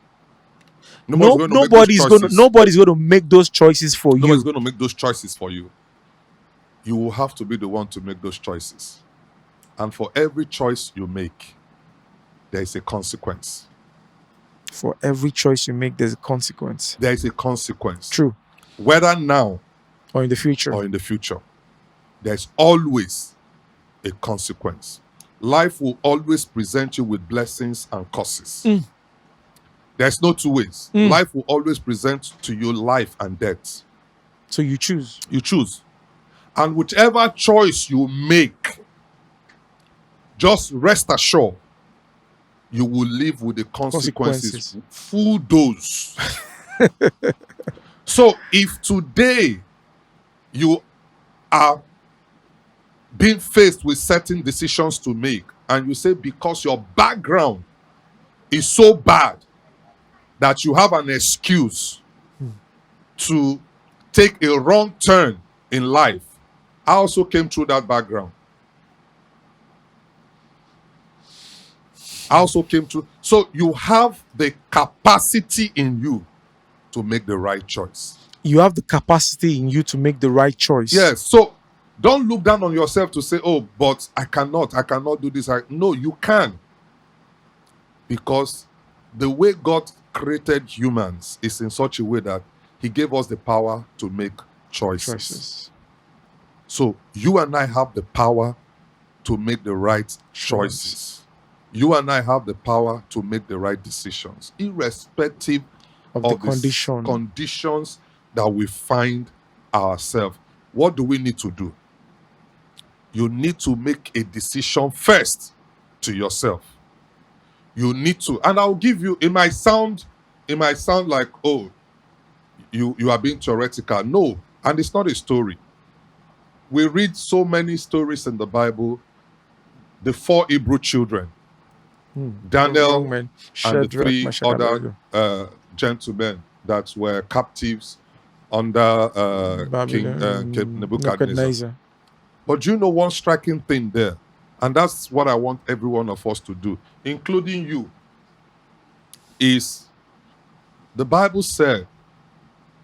Nobody's going to make those choices for you. Nobody's going to make those choices for you. You will have to be the one to make those choices. And for every choice you make, there is a consequence. For every choice you make, there's a consequence. There is a consequence. True. Whether now or in the future. There's always a consequence. Life will always present you with blessings and curses. There's no two ways. Life will always present to you life and death. So you choose. You choose. And whichever choice you make, just rest assured, you will live with the consequences. Full dose. So if today you are being faced with certain decisions to make, and you say because your background is so bad that you have an excuse to take a wrong turn in life, I also came through that background. So you have the capacity in you to make the right choice. You have the capacity in you to make the right choice. Yes. So don't look down on yourself to say, oh, but I cannot do this. No, you can. Because the way God created humans is in such a way that He gave us the power to make choices. So you and I have the power to make the right choices. You and I have the power to make the right decisions, irrespective of the conditions that we find ourselves. What do we need to do? You need to make a decision first to yourself. You need to, and I'll give you, it might sound like, oh, you are being theoretical. No, and it's not a story. We read so many stories in the Bible. The 4 Hebrew children, Daniel and the 3 other gentlemen that were captives under King Nebuchadnezzar. But you know one striking thing there, and that's what I want every one of us to do, including you, is the Bible said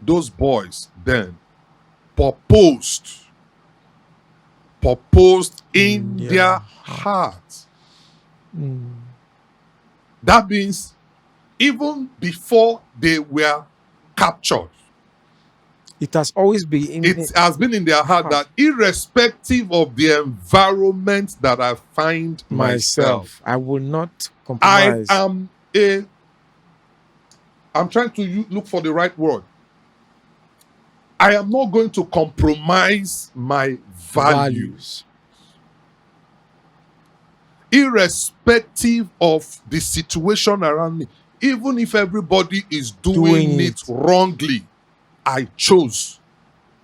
those boys then purposed in their hearts. That means even before they were captured, It has always been in It has been in their heart that irrespective of the environment that I find myself, I will not I compromise. am I'm trying to look for the right word. I am not going to compromise my values. Irrespective of the situation around me, even if everybody is doing it wrongly, I chose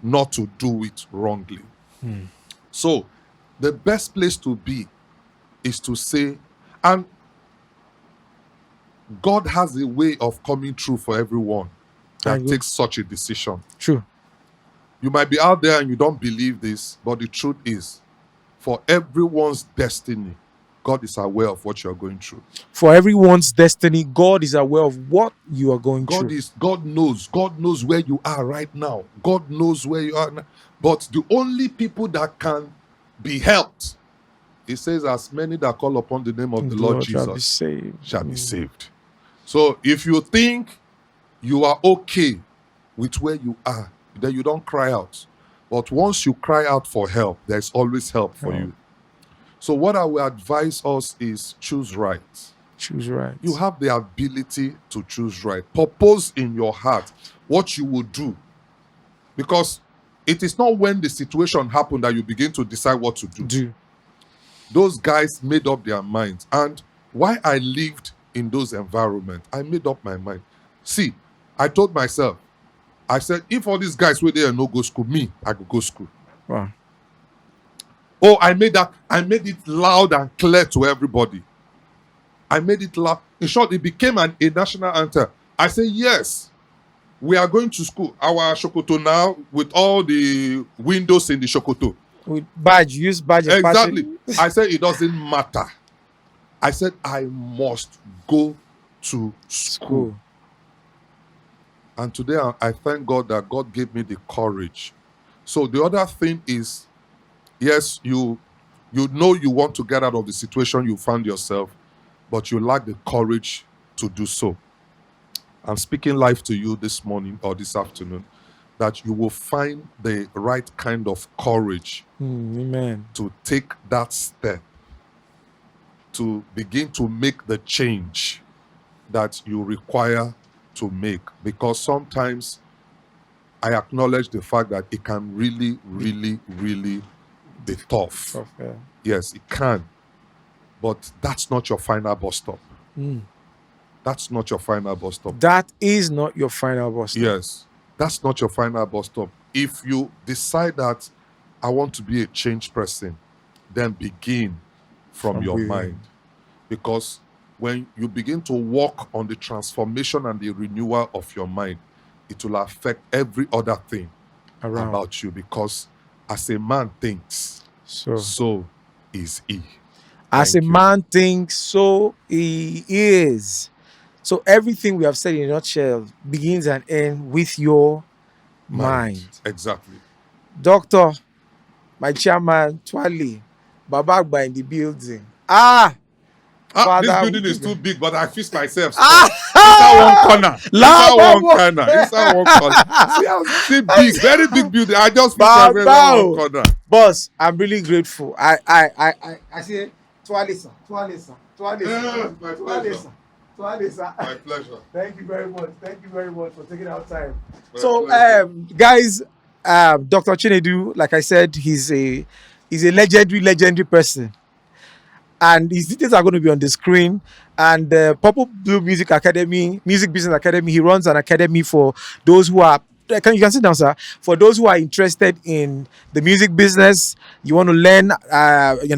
not to do it wrongly. So, the best place to be is to say, and God has a way of coming through for everyone that takes such a decision. True. You might be out there and you don't believe this, but the truth is, for everyone's destiny, God is aware of what you're going through. For everyone's destiny, God is aware of what you are going through. God knows where you are right now. God knows where you are now. But the only people that can be helped, it says, as many that call upon the name of the Lord Jesus shall be saved. So if you think you are okay with where you are, then you don't cry out. But once you cry out for help, there's always help for you. So what I will advise us is choose right. Choose right. You have the ability to choose right. Purpose in your heart what you will do. Because it is not when the situation happens that you begin to decide what to do. Those guys made up their minds. And why I lived in those environments, I made up my mind. See, I told myself, I said, if all these guys were there and no go school, me, I could go school. Wow. Oh, I made it loud and clear to everybody. I made it loud. In short, it became a national anthem. I said, yes, we are going to school. Our Shokoto now, with all the windows in the Shokoto. With badge, use badge. Exactly. I said, it doesn't matter. I said, I must go to school. And today, I thank God that God gave me the courage. So the other thing is, yes, you know you want to get out of the situation you found yourself, but you lack the courage to do so. I'm speaking life to you this morning or this afternoon, that you will find the right kind of courage amen, to take that step, to begin to make the change that you require to make. Because sometimes I acknowledge the fact that it can really, really, really be tough. Yeah. Yes, it can. But that's not your final bus stop. That's not your final bus stop. That is not your final bus stop. Yes, that's not your final bus stop. If you decide that I want to be a changed person, then begin from your mind. Because when you begin to work on the transformation and the renewal of your mind, it will affect every other thing about you. Because as a man thinks, so is he. As a man thinks, so he is. So everything we have said in a nutshell begins and ends with your mind. Exactly. Doctor, my chairman, Twali, Babagba in the building. This building is too big, but I fix myself. Inside one corner. Inside one corner. See, big, very big building. I just fix myself in one corner. Boss, I'm really grateful. I say, Twali, sir. Twali, sir. My pleasure. Thank you very much. Thank you very much for taking our time. Guys, Dr. Chinedu, like I said, he's a legendary person. And his details are going to be on the screen. And Purple Blue Music Business Academy, he runs an academy for those who are, you can sit down, sir. For those who are interested in the music business, you want to learn,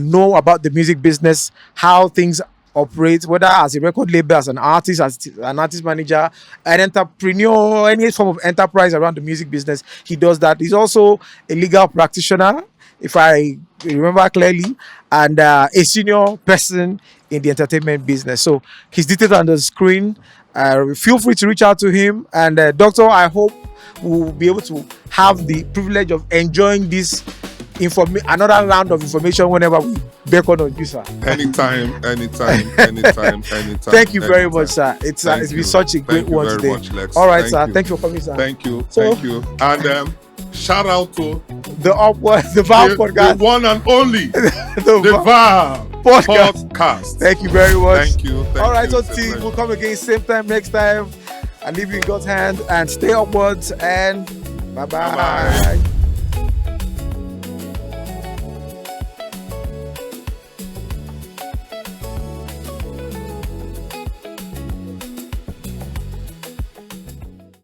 know about the music business, how things operate, whether as a record label, as an artist, as an artist manager, an entrepreneur, any form of enterprise around the music business, he does that. He's also a legal practitioner, if I remember clearly, and a senior person in the entertainment business. So his details are on the screen. Feel free to reach out to him. And Doctor, I hope we'll be able to have the privilege of enjoying this another round of information whenever we beckon on you, sir. Anytime. Thank you very much, sir. It's been such a great one today. Lex. All right, Thank sir. you. Thank you for coming, sir. Thank you. So- Thank you. And shout out to The VAR the podcast. one and only The the VAR VAR podcast. podcast. Thank you very much. Thank you. All right, so It's a team, pleasure. we'll come again same time next time. And leave you in God's hand and stay upwards and bye-bye. Bye-bye.